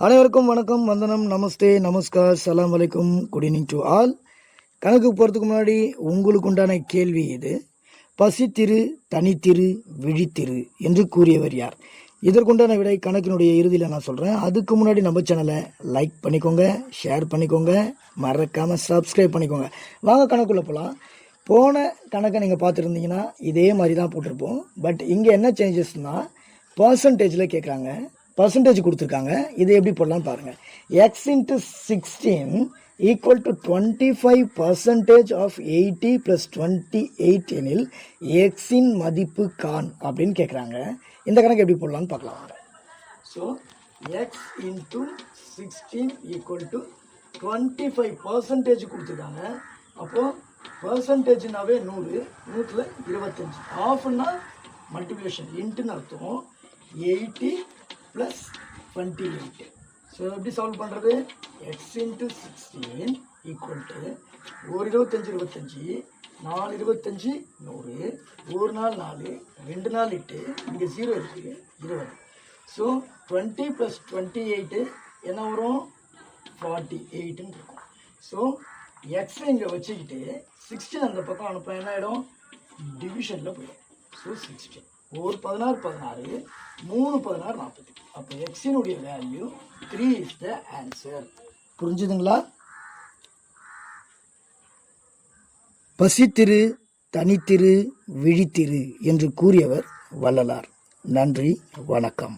அனைவருக்கும் வணக்கம், வந்தனம், நமஸ்தே, நமஸ்கார், சலாம் வலைக்கும், குட் ஈவினிங் டு ஆல். கணக்கு போகிறதுக்கு முன்னாடி உங்களுக்கு உண்டான கேள்வி இது. பசித்திரு, தனித்திரு, விழித்திரு என்று கூறியவர் யார்? இதற்குண்டான விடை கணக்கினுடைய இறுதியில் நான் சொல்கிறேன். அதுக்கு முன்னாடி நம்ம சேனலை லைக் பண்ணிக்கோங்க, ஷேர் பண்ணிக்கோங்க, மறக்காமல் சப்ஸ்கிரைப் பண்ணிக்கோங்க. வாங்க கணக்குள்ளே போகலாம். போன கணக்கை நீங்கள் பார்த்துருந்தீங்கன்னா இதே மாதிரி தான் போட்டிருப்போம். பட் இங்கே என்ன சேஞ்சஸ்னால் பர்சன்டேஜில் கேட்குறாங்க, பர்சன்டேஜ் கொடுத்துருக்காங்க. இது எப்படி போடலான்னு பாருங்கள். X into 16 equal to 25% of 80 + 28 எனில் எக்ஸின் மதிப்பு கான் அப்படின்னு கேட்குறாங்க. இந்த கணக்கு எப்படி போடலான்னு பார்க்கலாம் வாங்க. So X into 16 equal to 25% கொடுத்துருக்காங்க. அப்போது பர்சன்டேஜ்னாவே 100, 100ல் 25, ஆஃப்னா மல்டிப்ளிகேஷன், இன்ட்டுன்னு அர்த்தம். 80 + 28. ஸோ எப்படி சால்வ் பண்ணுறது? எக்ஸ் இன்ட்டு 16 ஈக்குவல் டு 1 25 25, 4 25 100, 1 நாள் 4, 2 நாள் 8, இங்கே 0 இருக்குது 20. ஸோ 20 + 28 என்ன வரும்? 48ன்னு இருக்கும். ஸோ எக்ஸை இங்கே வச்சுக்கிட்டு 16 அந்த பக்கம் அனுப்ப என்ன ஆகிடும்? டிவிஷனில் போயிடும். ஸோ 16 ஒரு 16 16, 3 16 40. அப்போ எக்ஸினுடைய வேல்யூ 3 இஸ் த ஆன்சர். புரிஞ்சுதுங்களா? பசித்திரு, தனித்திரு, விழித்திரு என்று கூறியவர் வள்ளலார். நன்றி, வணக்கம்.